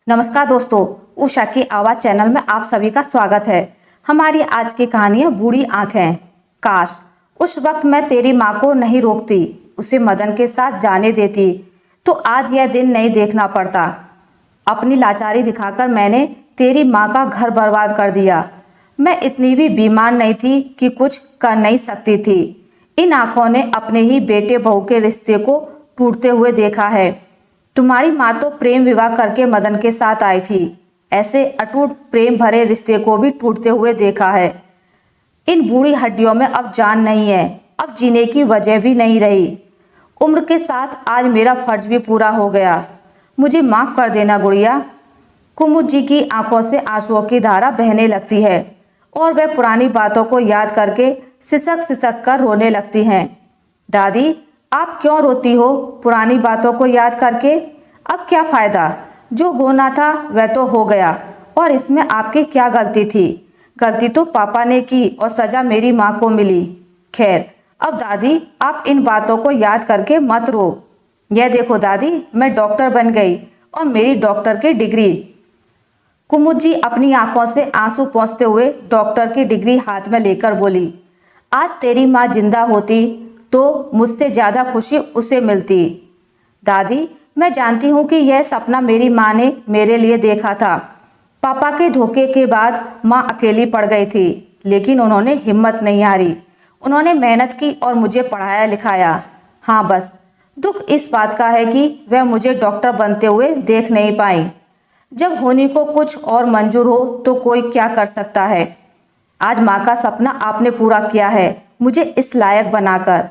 नमस्कार दोस्तों, उषा की आवाज चैनल में आप सभी का स्वागत है। हमारी आज की कहानी है बूढ़ी आंखें। काश उस वक्त मैं तेरी माँ को नहीं रोकती, उसे मदन के साथ जाने देती तो आज यह दिन नहीं देखना पड़ता। अपनी लाचारी दिखाकर मैंने तेरी माँ का घर बर्बाद कर दिया। मैं इतनी भी बीमार नहीं थी कि कुछ कर नहीं सकती थी। इन आंखों ने अपने ही बेटे बहू के रिश्ते को टूटते हुए देखा है। तुम्हारी माँ तो प्रेम विवाह करके मदन के साथ आई थी, ऐसे अटूट प्रेम भरे रिश्ते को भी टूटते हुए देखा है। इन बूढ़ी हड्डियों में अब जान नहीं है, अब जीने की वजह भी नहीं रही। उम्र के साथ आज मेरा फर्ज भी पूरा हो गया। मुझे माफ कर देना गुड़िया। कुमुद जी की आंखों से आंसुओं की धारा बहने लगती है और वह पुरानी बातों को याद करके सिसक सिसक कर रोने लगती हैं। दादी, आप क्यों रोती हो पुरानी बातों को याद करके? अब क्या फायदा, जो होना था वह तो हो गया और इसमें आपकी क्या गलती थी? गलती तो पापा ने की और सजा मेरी माँ को मिली। खैर, अब दादी आप इन बातों को याद करके मत रो। यह देखो दादी, मैं डॉक्टर बन गई और मेरी डॉक्टर की डिग्री। कुमुद जी अपनी आंखों से आंसू पोंछते हुए डॉक्टर की डिग्री हाथ में लेकर बोली, आज तेरी माँ जिंदा होती तो मुझसे ज्यादा खुशी उसे मिलती। दादी, मैं जानती हूँ कि यह सपना मेरी माँ ने मेरे लिए देखा था। पापा के धोखे के बाद माँ अकेली पड़ गई थी, लेकिन उन्होंने हिम्मत नहीं हारी। उन्होंने मेहनत की और मुझे पढ़ाया लिखाया। हाँ, बस दुख इस बात का है कि वह मुझे डॉक्टर बनते हुए देख नहीं पाई। जब होने को कुछ और मंजूर हो तो कोई क्या कर सकता है। आज माँ का सपना आपने पूरा किया है, मुझे इस लायक बनाकर।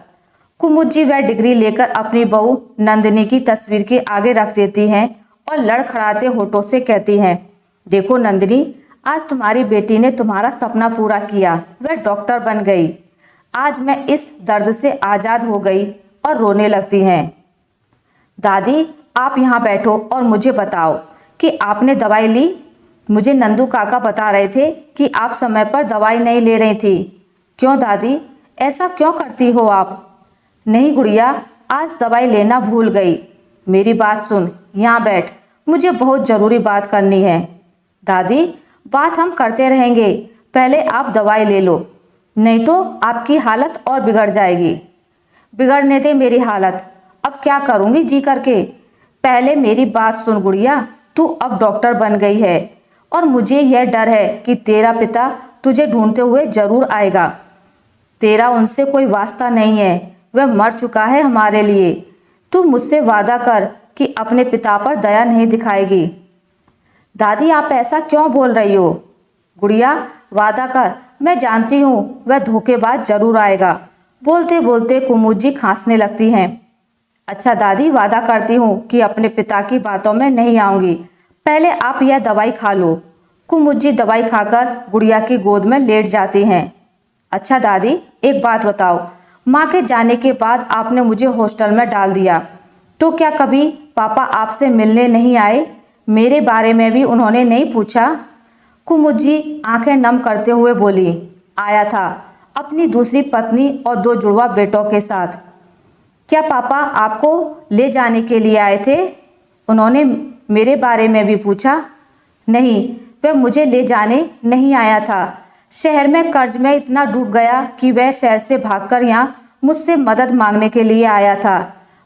कुमुद जी वह डिग्री लेकर अपनी बहू नंदिनी की तस्वीर के आगे रख देती हैं और लड़खड़ाते होठों से कहती हैं, देखो नंदिनी, आज तुम्हारी बेटी ने तुम्हारा सपना पूरा किया, वह डॉक्टर बन गई। आज मैं इस दर्द से आज़ाद हो गई। और रोने लगती हैं। दादी, आप यहाँ बैठो और मुझे बताओ कि आपने दवाई ली। मुझे नंदू काका बता रहे थे कि आप समय पर दवाई नहीं ले रही थी। क्यों दादी, ऐसा क्यों करती हो आप? नहीं गुड़िया, आज दवाई लेना भूल गई। मेरी बात सुन, यहाँ बैठ, मुझे बहुत ज़रूरी बात करनी है। दादी, बात हम करते रहेंगे, पहले आप दवाई ले लो, नहीं तो आपकी हालत और बिगड़ जाएगी। बिगड़ने दे मेरी हालत, अब क्या करूँगी जी करके। पहले मेरी बात सुन गुड़िया, तू अब डॉक्टर बन गई है और मुझे यह डर है कि तेरा पिता तुझे ढूंढते हुए जरूर आएगा। तेरा उनसे कोई वास्ता नहीं है, वह मर चुका है हमारे लिए। तू मुझसे वादा कर कि अपने पिता पर दया नहीं दिखाएगी। दादी, आप ऐसा क्यों बोल रही हो? गुड़िया, वादा कर, मैं जानती हूँ वह धोखेबाज जरूर आएगा। बोलते बोलते कुमुद जी खांसने लगती हैं। अच्छा दादी, वादा करती हूँ कि अपने पिता की बातों में नहीं आऊँगी। पहले आप यह दवाई खा लो। कुमुद जी दवाई खाकर गुड़िया की गोद में लेट जाती हैं। अच्छा दादी, एक बात बताओ, माँ के जाने के बाद आपने मुझे हॉस्टल में डाल दिया, तो क्या कभी पापा आपसे मिलने नहीं आए? मेरे बारे में भी उन्होंने नहीं पूछा? कुमुद जी आंखें नम करते हुए बोली, आया था, अपनी दूसरी पत्नी और 2 जुड़वा बेटों के साथ। क्या पापा आपको ले जाने के लिए आए थे? उन्होंने मेरे बारे में भी पूछा? नहीं, वह मुझे ले जाने नहीं आया था। शहर में कर्ज में इतना डूब गया कि वह शहर से भागकर यहाँ मुझसे मदद मांगने के लिए आया था।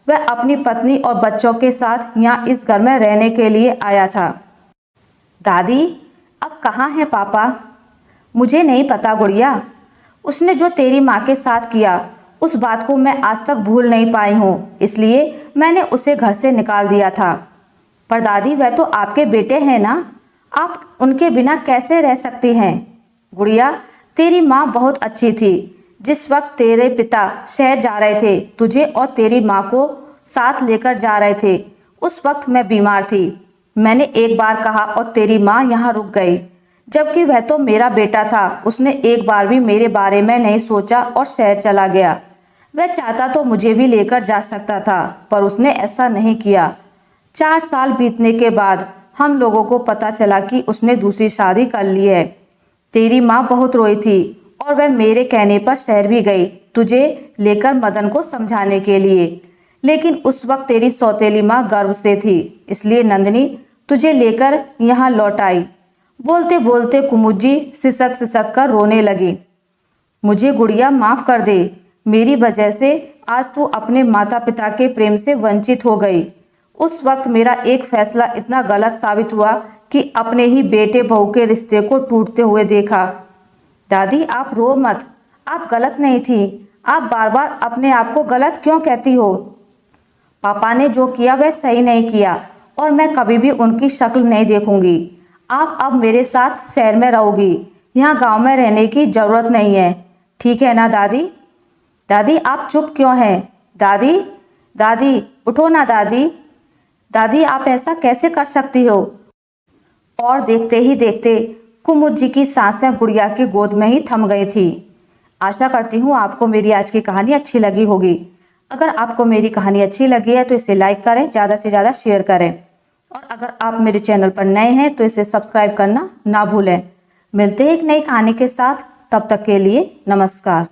वह अपनी पत्नी और बच्चों के साथ यहाँ इस घर में रहने के लिए आया था। दादी, अब कहाँ हैं पापा? मुझे नहीं पता गुड़िया। उसने जो तेरी माँ के साथ किया, उस बात को मैं आज तक भूल नहीं पाई हूँ, इसलिए मैंने उसे घर से निकाल दिया था। पर दादी, वह तो आपके बेटे हैं ना, आप उनके बिना कैसे रह सकती हैं? गुड़िया, तेरी माँ बहुत अच्छी थी। जिस वक्त तेरे पिता शहर जा रहे थे, तुझे और तेरी माँ को साथ लेकर जा रहे थे, उस वक्त मैं बीमार थी। मैंने एक बार कहा और तेरी माँ यहाँ रुक गई, जबकि वह तो मेरा बेटा था। उसने एक बार भी मेरे बारे में नहीं सोचा और शहर चला गया। वह चाहता तो मुझे भी लेकर जा सकता था, पर उसने ऐसा नहीं किया। 4 साल बीतने के बाद हम लोगों को पता चला कि उसने दूसरी शादी कर ली है। तेरी माँ बहुत रोई थी और वह मेरे कहने पर शहर भी गई तुझे लेकर मदन को समझाने के लिए। लेकिन उस वक्त तेरी सौतेली माँ गर्भ से थी, इसलिए नंदिनी तुझे लेकर यहाँ लौट आई। बोलते बोलते कुमुद सिसक सिसक कर रोने लगी। मुझे गुड़िया माफ़ कर दे, मेरी वजह से आज तू अपने माता पिता के प्रेम से वंचित हो गई। उस वक्त मेरा एक फैसला इतना गलत साबित हुआ कि अपने ही बेटे बहू के रिश्ते को टूटते हुए देखा। दादी आप रो मत, आप गलत नहीं थी, आप बार बार अपने आप को गलत क्यों कहती हो? पापा ने जो किया वह सही नहीं किया और मैं कभी भी उनकी शक्ल नहीं देखूंगी। आप अब मेरे साथ शहर में रहोगी, यहाँ गांव में रहने की ज़रूरत नहीं है, ठीक है ना दादी? दादी आप चुप क्यों हैं? दादी दादी उठो ना दादी। दादी आप ऐसा कैसे कर सकती हो? और देखते ही देखते कुमुद जी की सांसें गुड़िया की गोद में ही थम गई थी। आशा करती हूँ आपको मेरी आज की कहानी अच्छी लगी होगी। अगर आपको मेरी कहानी अच्छी लगी है तो इसे लाइक करें, ज़्यादा से ज़्यादा शेयर करें और अगर आप मेरे चैनल पर नए हैं तो इसे सब्सक्राइब करना ना भूलें। मिलते हैं एक नई कहानी के साथ, तब तक के लिए नमस्कार।